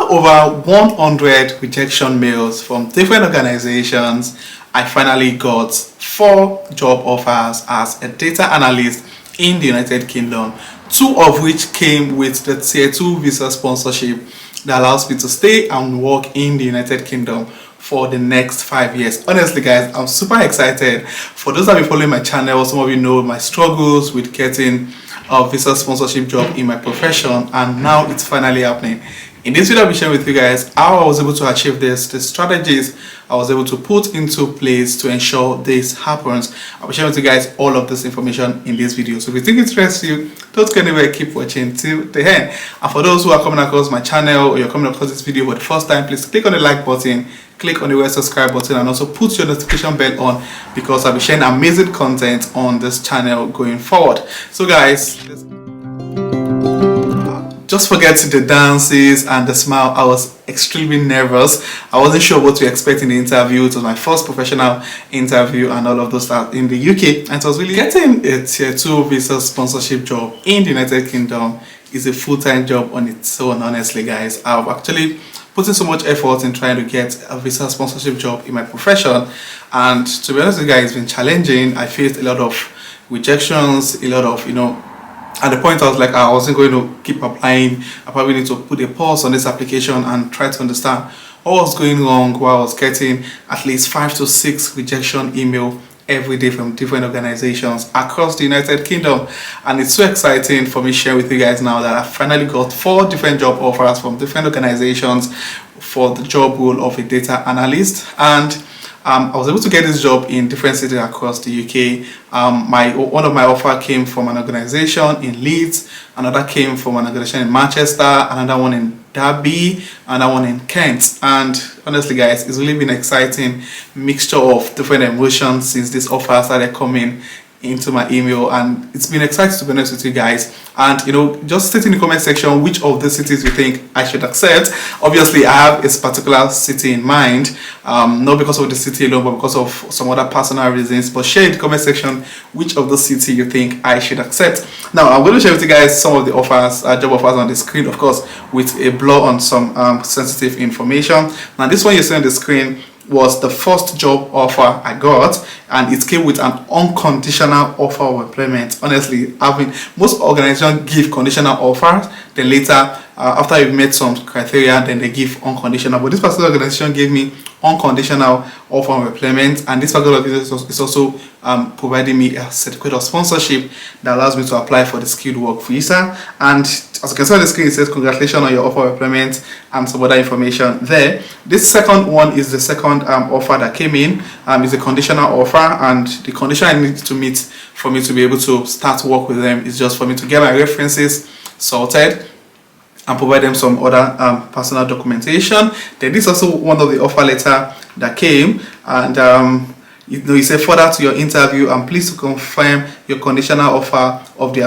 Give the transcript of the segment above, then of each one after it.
over 100 rejection mails from different organizations, I finally got 4 job offers as a data analyst in the United Kingdom, 2 of which came with the Tier 2 visa sponsorship that allows me to stay and work in the United Kingdom for the next 5 years. Honestly guys, I'm super excited. For those that have been following my channel, some of you know my struggles with getting a visa sponsorship job in my profession, and now it's finally happening. In this video, I'll be sharing with you guys how I was able to achieve this, the strategies I was able to put into place to ensure this happens. I'll be sharing with you guys all of this information in this video. So if you think it interests you, don't go anywhere, keep watching till the end. And for those who are coming across my channel or you're coming across this video for the first time, please click on the like button, click on the red subscribe button, and also put your notification bell on, because I'll be sharing amazing content on this channel going forward. So guys, just forget the dances and the smile. I was extremely nervous. I wasn't sure what to expect in the interview. It was my first professional interview and all of those stuff in the UK. And it was really getting a Tier 2 visa sponsorship job in the United Kingdom is a full-time job on its own. Honestly guys, I've actually put in so much effort in trying to get a visa sponsorship job in my profession. And to be honest with you guys, it's been challenging. I faced a lot of rejections, a lot of, at the point I was like, I wasn't going to keep applying. I probably need to put a pause on this application and try to understand what was going wrong, while I was getting at least 5 to 6 rejection email every day from different organizations across the United Kingdom. And it's so exciting for me sharing with you guys now that I finally got 4 different job offers from different organizations for the job role of a data analyst. And I was able to get this job in different cities across the UK. One of my offers came from an organization in Leeds, another came from an organization in Manchester, another one in Derby, another one in Kent. And honestly guys, it's really been an exciting mixture of different emotions since this offer started coming into my email, and it's been exciting to be honest with you guys. And just state in the comment section which of the cities you think I should accept. Obviously I have a particular city in mind, not because of the city alone, but because of some other personal reasons. But share in the comment section which of the city you think I should accept. Now I'm going to share with you guys some of the offers, job offers on the screen, of course with a blur on some sensitive information. Now this one you see on the screen was the first job offer I got, and it came with an unconditional offer of employment. Honestly, most organizations give conditional offers, then later after you've met some criteria, then they give unconditional. But this particular organization gave me unconditional offer of employment, and this particular organization is also providing me a certificate of sponsorship that allows me to apply for the skilled work visa. And as you can see on the screen, it says congratulations on your offer of employment and some other information there. This second one is the second offer that came in. It's a conditional offer, and the condition I need to meet for me to be able to start work with them is just for me to get my references sorted and provide them some other personal documentation. Then this is also one of the offer letter that came, and it said, further to your interview, I'm pleased to confirm your conditional offer of the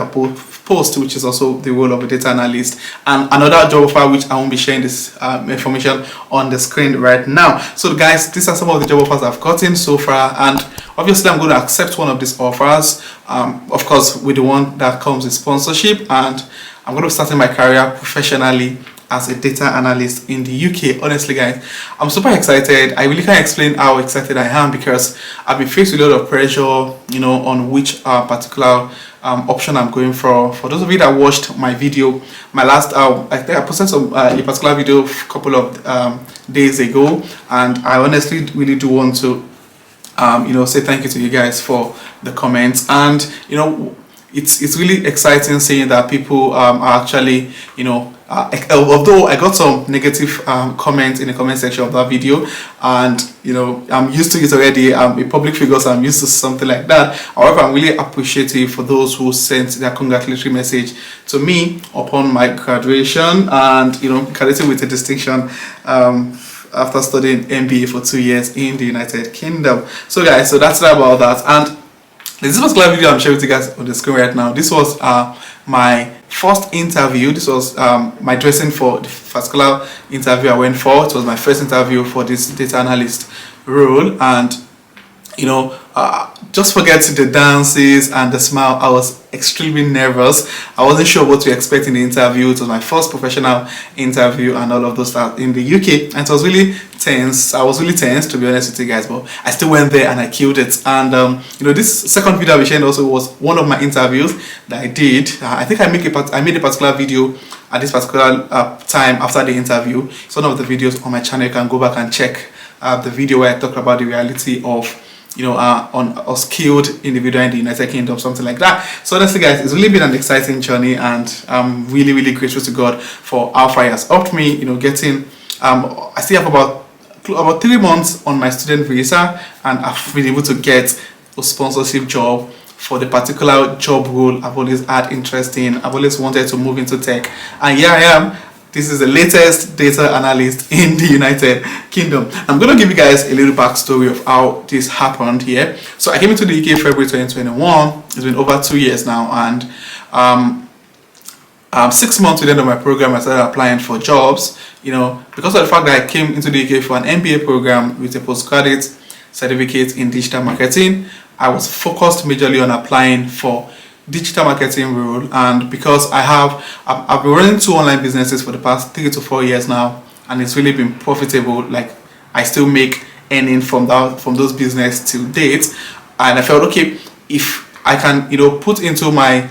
post, which is also the role of a data analyst. And another job offer, which I won't be sharing this information on the screen right now. So guys, these are some of the job offers I've gotten so far, and obviously I'm going to accept one of these offers, of course with the one that comes with sponsorship, and I'm going to be starting my career professionally as a data analyst in the UK. Honestly guys, I'm super excited. I really can't explain how excited I am, because I've been faced with a lot of pressure, on which particular option I'm going for. For those of you that watched my video, my last I think I posted a particular video a couple of days ago, and I honestly really do want to say thank you to you guys for the comments. And it's really exciting seeing that people are actually although I got some negative comments in the comment section of that video, and I'm used to it already. I'm a public figure, so I'm used to something like that. However, I'm really appreciative for those who sent their congratulatory message to me upon my graduation, and graduating with a distinction after studying MBA for 2 years in the United Kingdom. So guys, so that's about that. And this particular video I'm sharing with you guys on the screen right now, this was my first interview. This was my dressing for the particular interview I went for. It was my first interview for this data analyst role, and just forget the dances and the smile. I was extremely nervous. I wasn't sure what to expect in the interview. It was my first professional interview and all of those stuff in the UK, and it was really tense. I was really tense, to be honest with you guys, but I still went there and I killed it. And this second video I'll be sharing also was one of my interviews that I did. I think I made a particular video at this particular time after the interview. It's one of the videos on my channel. You can go back and check the video where I talked about the reality of on us killed individual in the United Kingdom, something like that. So honestly guys, it's really been an exciting journey, and I'm really, really grateful to God for how far He has helped me, getting I still have about 3 months on my student visa, and I've been able to get a sponsorship job for the particular job role I've always had interest in. I've always wanted to move into tech, and here I am. This is the latest data analyst in the United Kingdom. I'm going to give you guys a little backstory of how this happened here. So I came into the UK February 2021. It's been over 2 years now, and 6 months within my program I started applying for jobs, because of the fact that I came into the UK for an MBA program with a postgraduate certificate in digital marketing. I was focused majorly on applying for digital marketing role, and because I've been running 2 online businesses for the past 3 to 4 years now, and it's really been profitable. Like, I still make earning from those business till date, and I felt okay, if I can put into my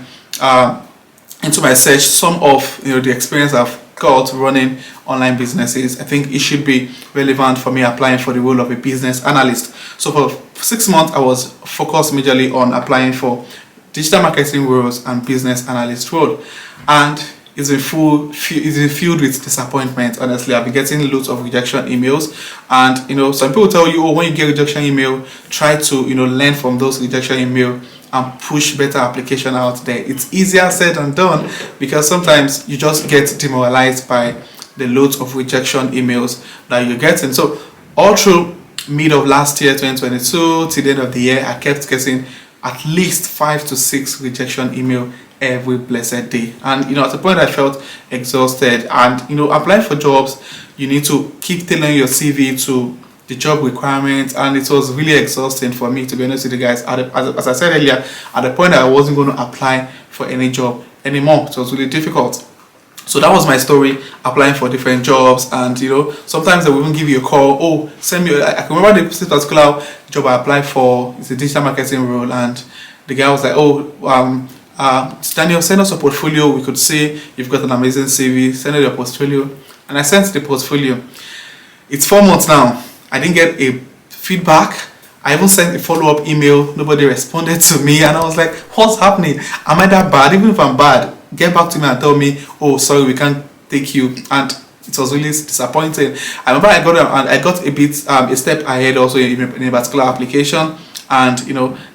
search some of the experience I've got running online businesses, I think it should be relevant for me applying for the role of a business analyst. So for 6 months I was focused majorly on applying for digital marketing roles and business analyst role, and it's been filled with disappointment. Honestly, I've been getting loads of rejection emails, and some people tell you, oh, when you get rejection email, try to learn from those rejection email and push better application out there. It's easier said than done, because sometimes you just get demoralized by the loads of rejection emails that you're getting. So all through mid of last year 2022 till the end of the year, I kept getting at least 5 to 6 rejection email every blessed day, and at the point I felt exhausted. And applying for jobs, you need to keep tailoring your CV to the job requirements, and it was really exhausting for me, to be honest with you guys. As I said earlier, at the point that I wasn't going to apply for any job anymore. It was really difficult. So that was my story, applying for different jobs, and sometimes they will even give you a call. Oh, send me. I can remember this particular job I applied for. It's a digital marketing role, and the guy was like, "Oh, Daniel, send us a portfolio. We could see you've got an amazing CV. Send us your portfolio." And I sent the portfolio. It's 4 months now. I didn't get a feedback. I even sent a follow-up email. Nobody responded to me, and I was like, "What's happening? Am I that bad? Even if I'm bad, get back to me and tell me, oh, sorry, we can't take you." And it was really disappointing. I remember I got a bit a step ahead also in a particular application, and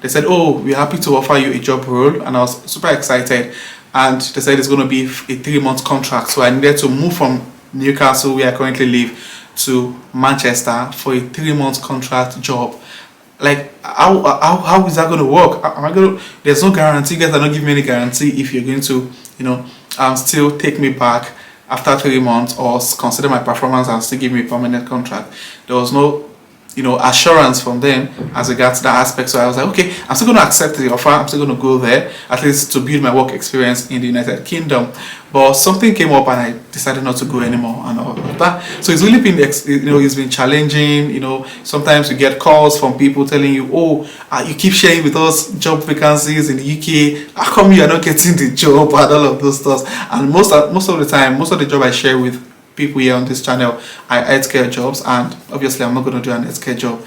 they said, oh, we're happy to offer you a job role, and I was super excited. And they said it's going to be a 3-month contract, so I needed to move from Newcastle, where I currently live, to Manchester for a 3-month contract job. Like, how is that going to work? There's no guarantee. You guys are not giving me any guarantee if you're going to still take me back after 3 months, or consider my performance and still give me a permanent contract. There was no assurance from them as regards that aspect. So I was like, okay, I'm still going to accept the offer. I'm still going to go there, at least to build my work experience in the United Kingdom. But something came up and I decided not to go anymore and all of that. So it's really been it's been challenging. Sometimes you get calls from people telling you, oh, you keep sharing with us job vacancies in the UK, how come you are not getting the job, and all of those stuff. And most of the time, most of the job I share with people here on this channel are healthcare jobs, and obviously I'm not going to do an healthcare job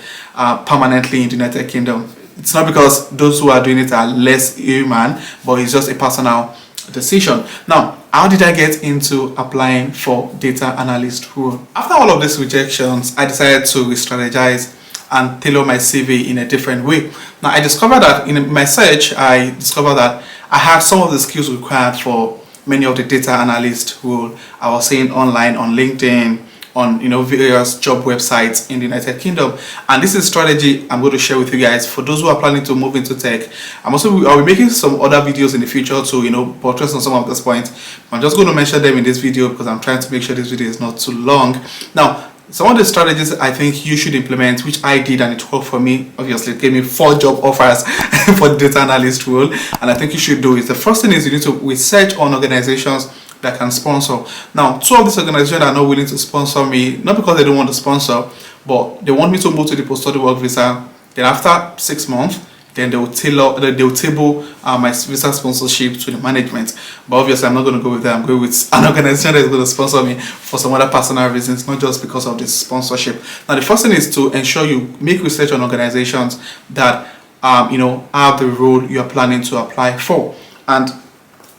permanently in the United Kingdom. It's not because those who are doing it are less human, but it's just a personal decision. Now, how did I get into applying for data analyst role? After all of these rejections, I decided to re-strategize and tailor my CV in a different way. Now, I discovered that in my search, I had some of the skills required for many of the data analyst role I was seeing online on LinkedIn, on various job websites in the United Kingdom. And this is a strategy I'm going to share with you guys for those who are planning to move into tech. I'll be making some other videos in the future to buttress on some of these points. I'm just going to mention them in this video because I'm trying to make sure this video is not too long. Now, some of the strategies I think you should implement, which I did and it worked for me. Obviously, it gave me 4 job offers for the data analyst role, and I think you should do it. The first thing is you need to research on organizations that can sponsor. Now, 2 of these organizations are not willing to sponsor me, not because they don't want to sponsor, but they want me to move to the post-study work visa. Then after 6 months, then they will table my visa sponsorship to the management. But obviously, I'm not going to go with that. I'm going with an organization that is going to sponsor me for some other personal reasons, not just because of this sponsorship. Now, the first thing is to ensure you make research on organizations that have the role you are planning to apply for. And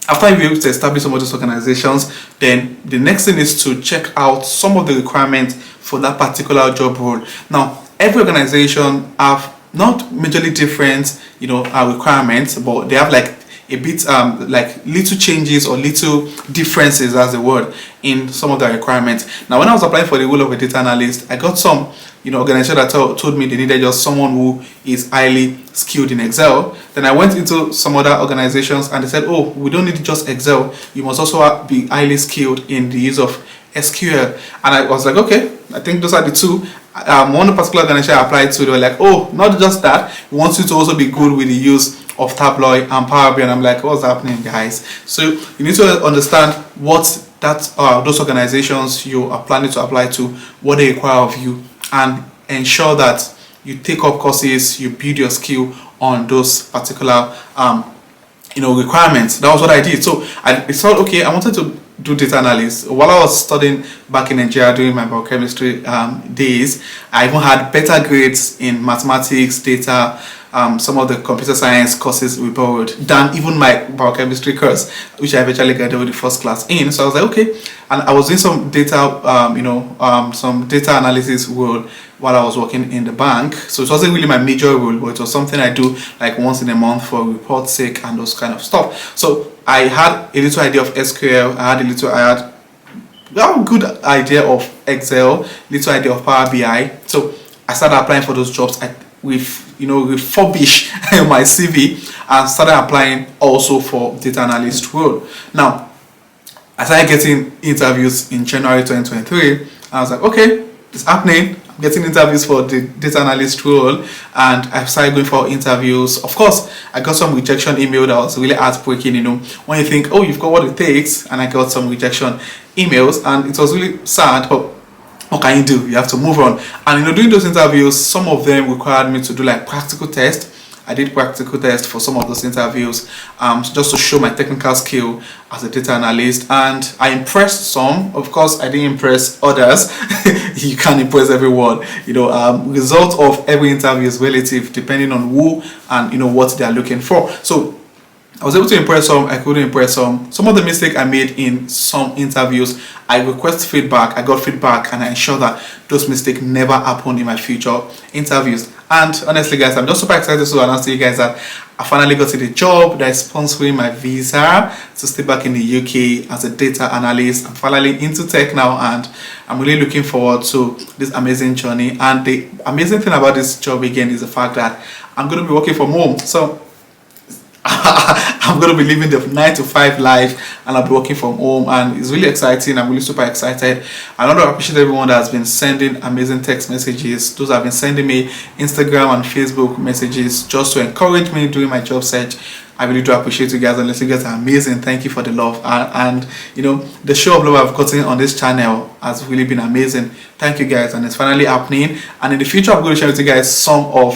after you're able to establish some of these organizations, then the next thing is to check out some of the requirements for that particular job role. Now, every organization have not majorly different, requirements, but they have like a bit like little changes or little differences, as the word, in some of the requirements. Now, when I was applying for the role of a data analyst, I got some organization that told me they needed just someone who is highly skilled in Excel. Then I went into some other organizations and they said, oh, we don't need just Excel, you must also be highly skilled in the use of SQL. And I was like, okay, I think those are the 2. One particular organization I applied to, they were like, oh, not just that, we want you to also be good with the use of Tableau and Power BI. And I'm like, what's happening, guys? So you need to understand what those organizations you are planning to apply to, what they require of you, and ensure that you take up courses, you build your skill on those particular requirements. That was what I did. So I thought, okay, I wanted to do data analysis. While I was studying back in Nigeria during my biochemistry days, I even had better grades in mathematics, data, some of the computer science courses we borrowed than even my biochemistry course, which I eventually graduated with the first class in. So I was like, okay, and I was doing some data, some data analysis role while I was working in the bank. So it wasn't really my major role, but it was something I do like once in a month for report sake and those kind of stuff. So I had a little idea of SQL. I had a good idea of Excel, little idea of Power BI. So I started applying for those jobs. Refurbish my CV and started applying also for data analyst role. Now, I started getting interviews in January 2023. I was like, okay, it's happening. I'm getting interviews for the data analyst role, and I started going for interviews. Of course, I got some rejection email that was really heartbreaking. When you think, oh, you've got what it takes, and I got some rejection emails, and it was really sad. But what can you do? You have to move on. And during those interviews, some of them required me to do like practical tests. I did practical tests for some of those interviews, just to show my technical skill as a data analyst, and I impressed some. Of course, I didn't impress others. You can't impress everyone. Result of every interview is relative depending on who and what they are looking for. So I was able to impress some, I couldn't impress some. Some of the mistakes I made in some interviews, I request feedback, I got feedback, and I ensure that those mistakes never happen in my future interviews. And honestly, guys, I'm just super excited to announce to you guys that I finally got to the job that is sponsoring my visa to stay back in the UK as a data analyst. I'm finally into tech now, and I'm really looking forward to this amazing journey. And the amazing thing about this job again is the fact that I'm going to be working from home. So I'm going to be living the 9 to 5 life, and I'll be working from home, and it's really exciting. I'm really super excited. I want to appreciate everyone that has been sending amazing text messages. Those have been sending me Instagram and Facebook messages just to encourage me during my job search. I really do appreciate you guys, and you guys are amazing. Thank you for the love, and the show of love I've gotten on this channel has really been amazing. Thank you guys, and it's finally happening. And in the future, I'm going to share with you guys some of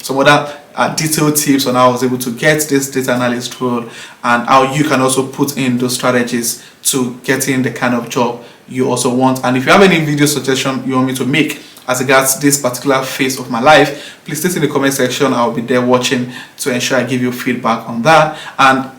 some other detailed tips on how I was able to get this data analyst role, and how you can also put in those strategies to getting the kind of job you also want. And if you have any video suggestion you want me to make as regards this particular phase of my life, please state in the comment section. I'll be there watching to ensure I give you feedback on that. And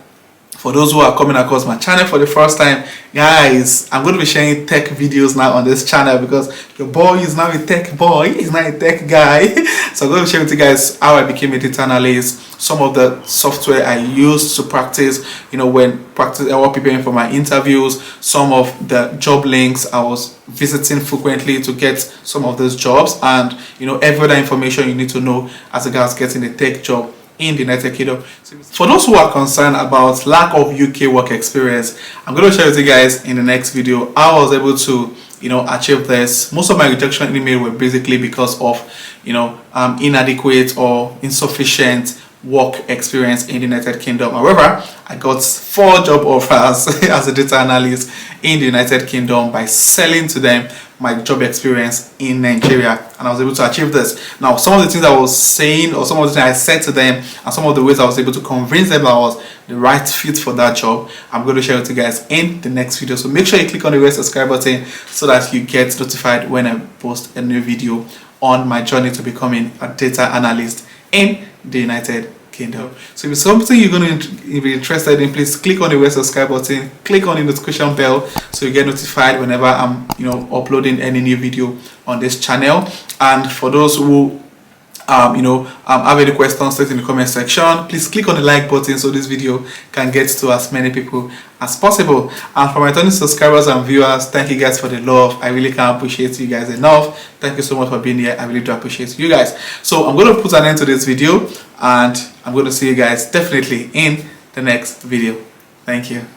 for those who are coming across my channel for the first time, guys, I'm going to be sharing tech videos now on this channel, because your boy is now a tech boy, he's not a tech guy. So I'm going to share with you guys how I became a data analyst, some of the software I used to practice, when I was preparing for my interviews, some of the job links I was visiting frequently to get some of those jobs, and every other information you need to know as regards getting a tech job in the United Kingdom. For those who are concerned about lack of UK work experience, I'm going to share with you guys in the next video how I was able to achieve this. Most of my rejection email were basically because of inadequate or insufficient work experience in the United Kingdom. However, I got 4 job offers as a data analyst in the United Kingdom by selling to them my job experience in Nigeria, and I was able to achieve this. Now, some of the things I was saying, or some of the things I said to them, and some of the ways I was able to convince them that I was the right fit for that job, I'm going to share with you guys in the next video. So make sure you click on the red subscribe button so that you get notified when I post a new video on my journey to becoming a data analyst in the United Kingdom. So if it's something you're going to be interested in, please click on the red subscribe button, click on the notification bell so you get notified whenever I'm uploading any new video on this channel. And for those who have any questions, set in the comment section. Please click on the like button so this video can get to as many people as possible. And for my returning subscribers and viewers, thank you guys for the love. I really can't appreciate you guys enough. Thank you so much for being here. I really do appreciate you guys. So I'm going to put an end to this video, and I'm going to see you guys definitely in the next video. Thank you.